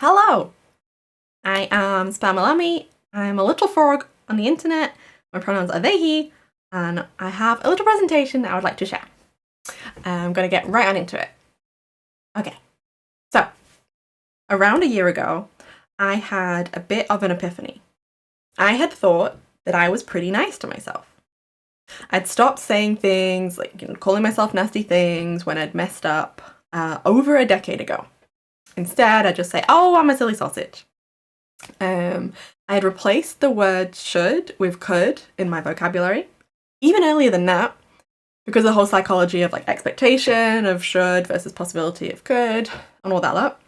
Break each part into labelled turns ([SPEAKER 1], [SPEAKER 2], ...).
[SPEAKER 1] Hello, I am Spammalammy. I'm a little frog on the internet. My pronouns are they, he, and I have a little presentation that I would like to share. I'm going to get right on into it. Okay, so around a year ago, I had a bit of an epiphany. I had thought that I was pretty nice to myself. I'd stopped saying things like, calling myself nasty things when I'd messed up over a decade ago. Instead, I just say, oh, I'm a silly sausage. I had replaced the word should with could in my vocabulary, even earlier than that, because the whole psychology of expectation of should versus possibility of could and all that lot.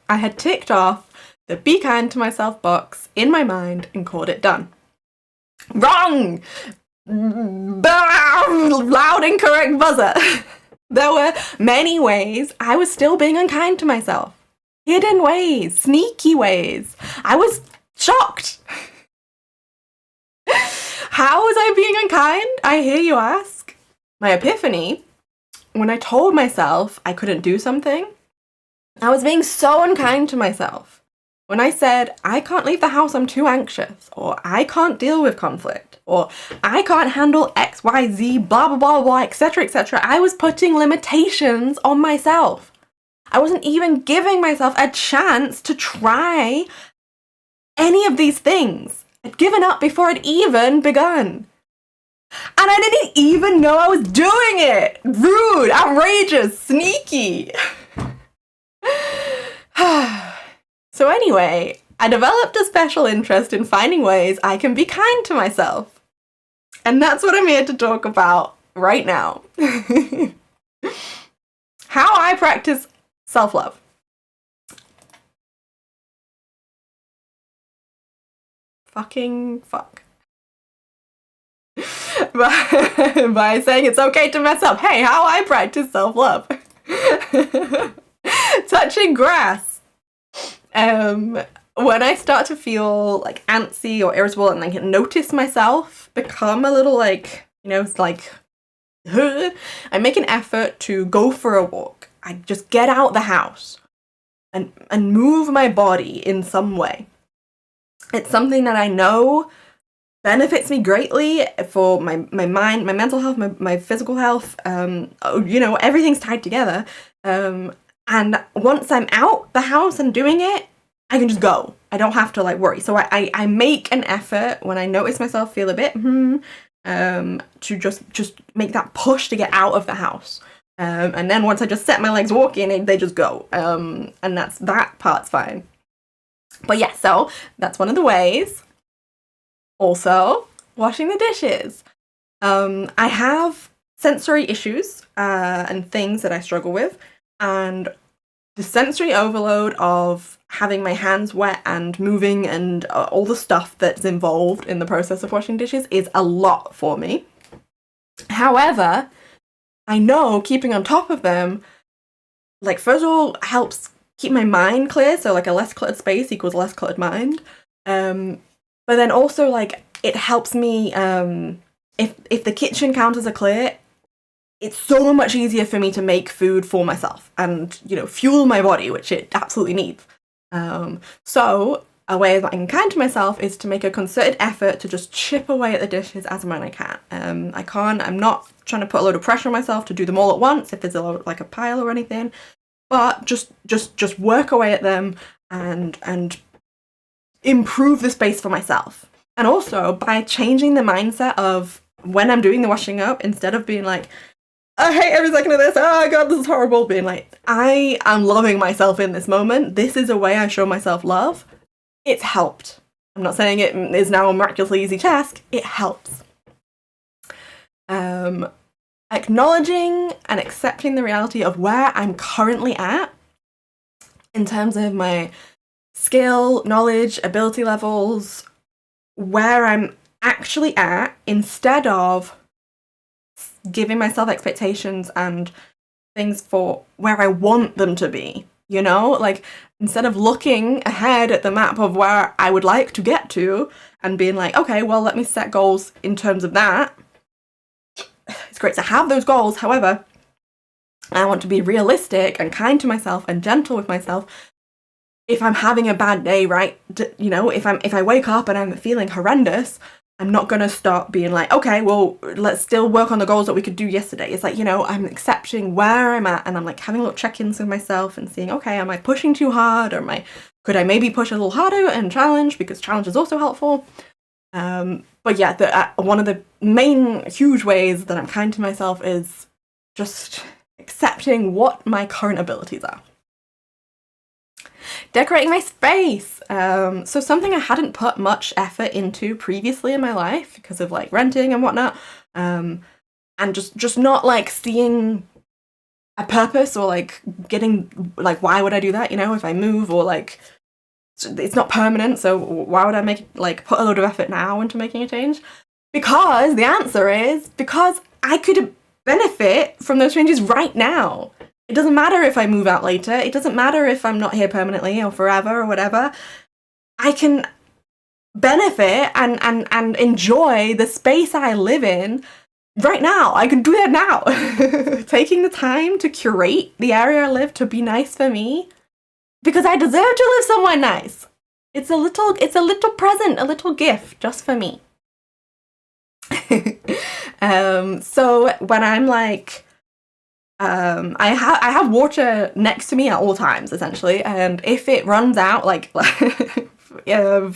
[SPEAKER 1] I had ticked off the be kind to myself box in my mind and called it done. Wrong! Loud incorrect buzzer. There were many ways I was still being unkind to myself. Hidden ways, sneaky ways. I was shocked. How was I being unkind? I hear you ask. My epiphany, when I told myself I couldn't do something, I was being so unkind to myself. When I said, I can't leave the house, I'm too anxious, or I can't deal with conflict, or I can't handle X, Y, Z, blah, blah, blah, blah, etc., I was putting limitations on myself. I wasn't even giving myself a chance to try any of these things. I'd given up before I'd even begun. And I didn't even know I was doing it! Rude, outrageous, sneaky. So anyway, I developed a special interest in finding ways I can be kind to myself. And that's what I'm here to talk about right now. How I practice self-love. Fucking fuck. By saying it's okay to mess up. Hey, how I practice self-love. Touching grass. When I start to feel antsy or irritable and notice myself become a little I make an effort to go for a walk. I just get out the house and move my body in some way. It's something that I know benefits me greatly for my mind, my mental health, my physical health. Everything's tied together. And once I'm out the house and doing it, I can just go. I don't have to worry. So I make an effort when I notice myself feel a bit to just make that push to get out of the house. And then once I just set my legs walking, they just go. And that part's fine. But yeah, so that's one of the ways. Also, washing the dishes. I have sensory issues and things that I struggle with. And the sensory overload of having my hands wet and moving and all the stuff that's involved in the process of washing dishes is a lot for me. However, I know keeping on top of them, first of all, helps keep my mind clear. So a less cluttered space equals less cluttered mind. But then also it helps me, if the kitchen counters are clear, it's so much easier for me to make food for myself and, fuel my body, which it absolutely needs. So a way that I'm kind to myself is to make a concerted effort to just chip away at the dishes as and when I can. I'm not trying to put a load of pressure on myself to do them all at once if there's a pile or anything, but just work away at them and improve the space for myself. And also by changing the mindset of when I'm doing the washing up, instead of being I hate every second of this, oh god, this is horrible, being I am loving myself in this moment. This is a way I show myself love. It's helped. I'm not saying it is now a miraculously easy task. It helps. Acknowledging and accepting the reality of where I'm currently at in terms of my skill, knowledge, ability levels, where I'm actually at, instead of giving myself expectations and things for where I want them to be, instead of looking ahead at the map of where I would like to get to and being okay, well, let me set goals in terms of that. It's great to have those goals. However, I want to be realistic and kind to myself and gentle with myself if I'm having a bad day, right, you know, if I wake up and I'm feeling horrendous, I'm not gonna stop being like, okay, well, let's still work on the goals that we could do yesterday. It's like, you know, I'm accepting where I'm at, and I'm like having little check-ins with myself and seeing, okay, am I pushing too hard, or could I maybe push a little harder and challenge, because challenge is also helpful. But yeah, one of the main huge ways that I'm kind to myself is just accepting what my current abilities are. Decorating my space. So something I hadn't put much effort into previously in my life because of like renting and whatnot, and just not like seeing a purpose, or like getting like, why would I do that? You know, if I move, or like it's not permanent, so why would I put a load of effort now into making a change? Because the answer is because I could benefit from those changes right now. It doesn't matter if I move out later. It doesn't matter if I'm not here permanently or forever or whatever. I can benefit and enjoy the space I live in right now. I can do that now. Taking the time to curate the area I live to be nice for me, because I deserve to live somewhere nice. It's a little present, a little gift just for me. So when I'm like, I have water next to me at all times, essentially, and if it runs out, like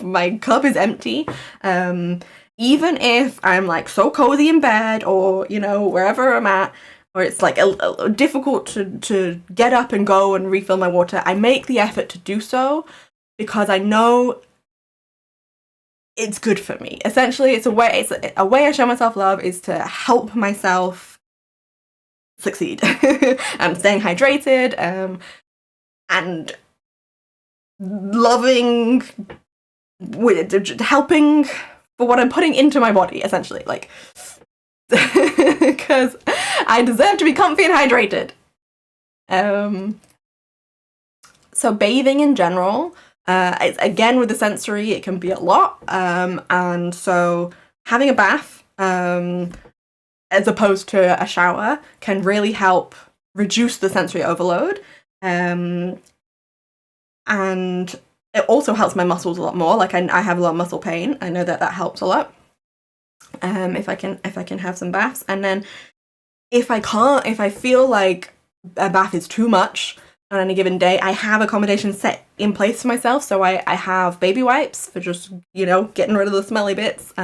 [SPEAKER 1] my cup is empty, even if I'm like so cozy in bed, or you know, wherever I'm at, or it's like a difficult to get up and go and refill my water, I make the effort to do so because I know it's good for me. Essentially, it's a way I show myself love, is to help myself succeed. I'm staying hydrated, and loving, with helping for what I'm putting into my body, essentially, like, because I deserve to be comfy and hydrated. So bathing in general, again with the sensory, it can be a lot, and so having a bath, as opposed to a shower, can really help reduce the sensory overload. And it also helps my muscles a lot more. Like I have a lot of muscle pain. I know that helps a lot. If I can have some baths. And then if I feel like a bath is too much on any given day, I have accommodations set in place for myself. So I have baby wipes for just, you know, getting rid of the smelly bits.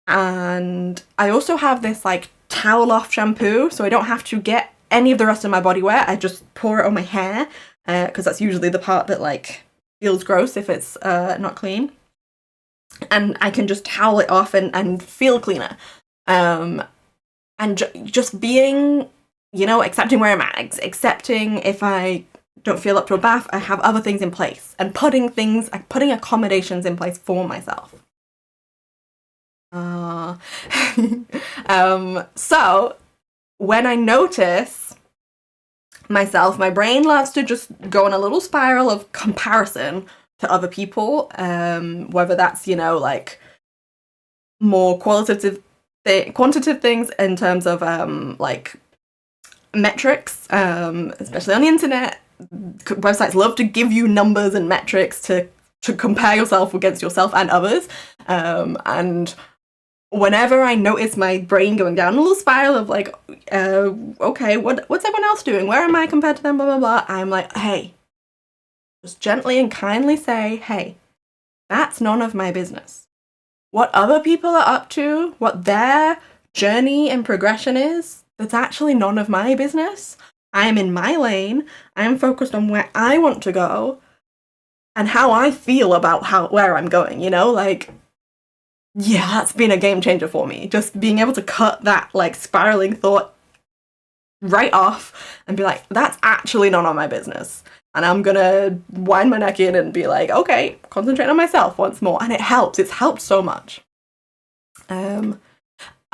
[SPEAKER 1] And I also have this like towel off shampoo, so I don't have to get any of the rest of my body wet. I just pour it on my hair, because that's usually the part that like feels gross if it's not clean. And I can just towel it off and feel cleaner. And just being, you know, accepting where I'm at, accepting if I don't feel up to a bath, I have other things in place, and putting accommodations in place for myself. So when I notice myself, my brain loves to just go on a little spiral of comparison to other people, whether that's, you know, like more quantitative things in terms of like metrics, especially on the internet. Websites love to give you numbers and metrics to compare yourself against yourself and others, and whenever I notice my brain going down a little spiral of like, okay, what's everyone else doing? Where am I compared to them? Blah, blah, blah. I'm like, hey, just gently and kindly say, hey, that's none of my business. What other people are up to, what their journey and progression is, that's actually none of my business. I am in my lane. I am focused on where I want to go and how I feel about where I'm going, you know, like, yeah, that's been a game changer for me. Just being able to cut that like spiraling thought right off and be like, that's actually none of my business. And I'm gonna wind my neck in and be like, okay, concentrate on myself once more. And it helps. It's helped so much. A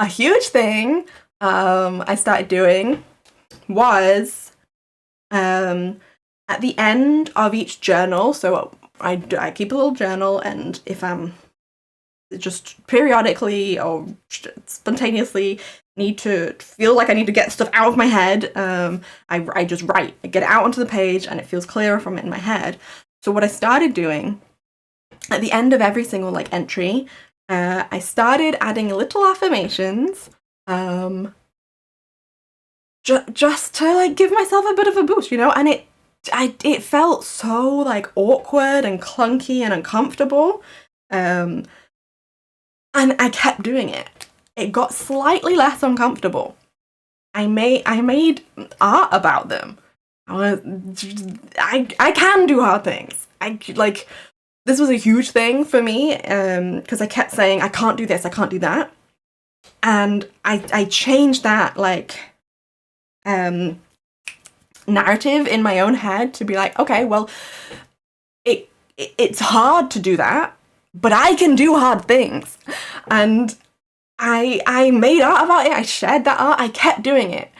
[SPEAKER 1] huge thing I started doing was at the end of each journal. So I keep a little journal, and if I'm just periodically or spontaneously need to feel like I need to get stuff out of my head, I just write. I get it out onto the page and it feels clearer from it in my head. So what I started doing at the end of every single like entry, I started adding little affirmations, just to like give myself a bit of a boost, you know. And it felt so like awkward and clunky and uncomfortable, and I kept doing it. It got slightly less uncomfortable. I made art about them. I can do hard things. This was a huge thing for me, because I kept saying I can't do this, I can't do that, and I changed that like narrative in my own head to be like, okay, well, it's hard to do that, but I can do hard things, and I made art about it. I shared that art. I kept doing it.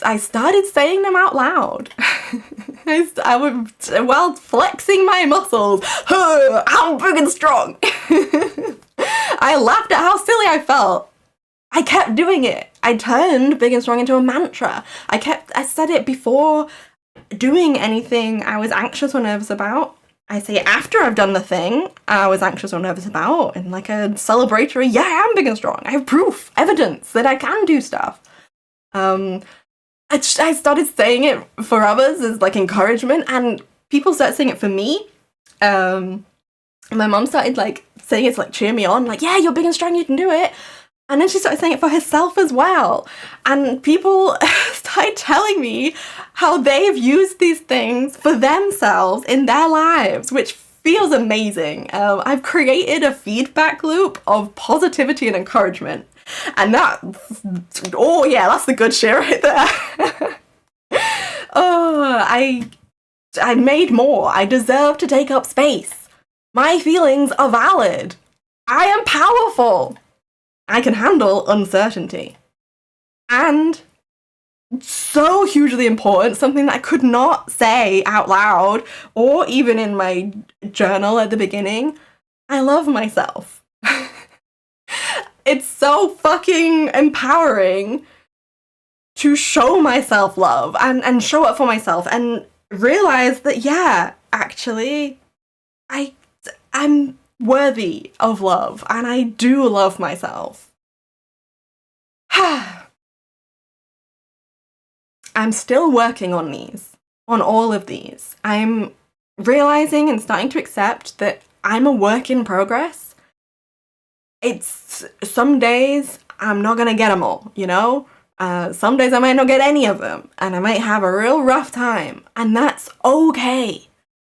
[SPEAKER 1] I started saying them out loud. I was, while flexing my muscles. I'm big and strong. I laughed at how silly I felt. I kept doing it. I turned big and strong into a mantra. I said it before doing anything I was anxious or nervous about. I say it after I've done the thing I was anxious or nervous about, in like a celebratory, yeah, I am big and strong. I have proof, evidence that I can do stuff. I started saying it for others as like encouragement, and people started saying it for me. My mom started like saying it to like cheer me on, like, yeah, you're big and strong, you can do it. And then she started saying it for herself as well. And people started telling me how they've used these things for themselves in their lives, which feels amazing. I've created a feedback loop of positivity and encouragement. And oh yeah, that's the good shit right there. I made more. I deserve to take up space. My feelings are valid. I am powerful. I can handle uncertainty. And so hugely important, something that I could not say out loud or even in my journal at the beginning, I love myself. It's so fucking empowering to show myself love and show up for myself and realize that, yeah, actually, I'm worthy of love, and I do love myself. I'm still working on all of these. I'm realizing and starting to accept that I'm a work in progress. It's some days I'm not gonna get them all, you know? Some days I might not get any of them, and I might have a real rough time, and that's okay.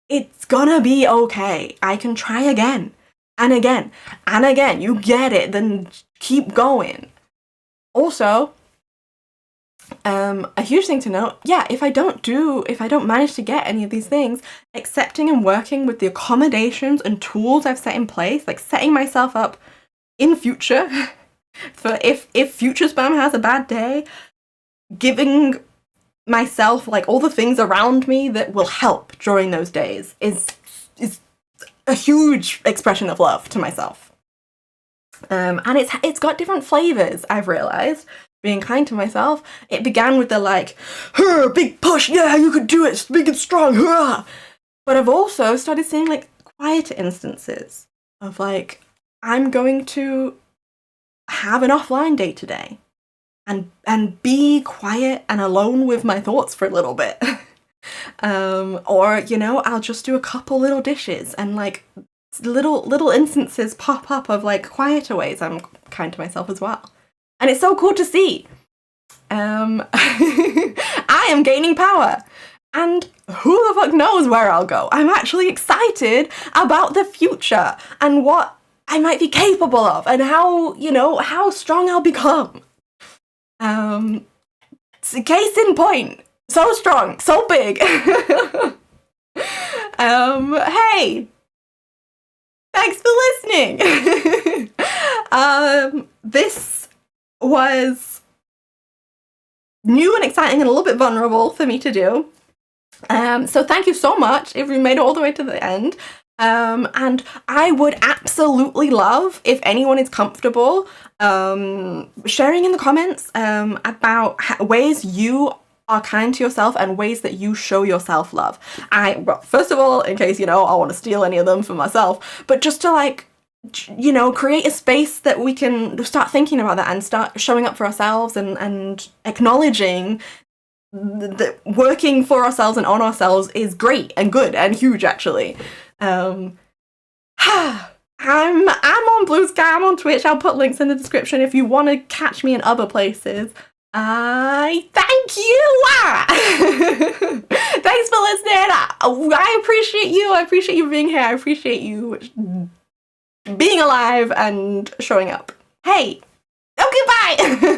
[SPEAKER 1] It's gonna be okay. I can try again. And again, and again. You get it, then keep going. Also, a huge thing to note, yeah, if I don't manage to get any of these things, accepting and working with the accommodations and tools I've set in place, like setting myself up in future for if future spam has a bad day, giving myself like all the things around me that will help during those days is a huge expression of love to myself. And it's got different flavors, I've realized. Being kind to myself, it began with the like, big push, yeah, you could do it, big and strong, but I've also started seeing like quieter instances of like, I'm going to have an offline day today and be quiet and alone with my thoughts for a little bit. Or, you know, I'll just do a couple little dishes, and like little instances pop up of like quieter ways I'm kind to myself as well. And it's so cool to see. I am gaining power. And who the fuck knows where I'll go? I'm actually excited about the future and what I might be capable of and how strong I'll become. Case in point. So strong, so big. Hey, thanks for listening. This was new and exciting and a little bit vulnerable for me to do. So thank you so much if you made it all the way to the end. And I would absolutely love if anyone is comfortable sharing in the comments about ways you are kind to yourself and ways that you show yourself love. Well, first of all, in case, I want to steal any of them for myself, but just to like, create a space that we can start thinking about that and start showing up for ourselves and acknowledging that working for ourselves and on ourselves is great and good and huge, actually. I'm on Blue Sky, I'm on Twitch, I'll put links in the description if you want to catch me in other places. I thank you! Thanks for listening! I appreciate you, I appreciate you being here, I appreciate you being alive and showing up. Hey! Okay, bye!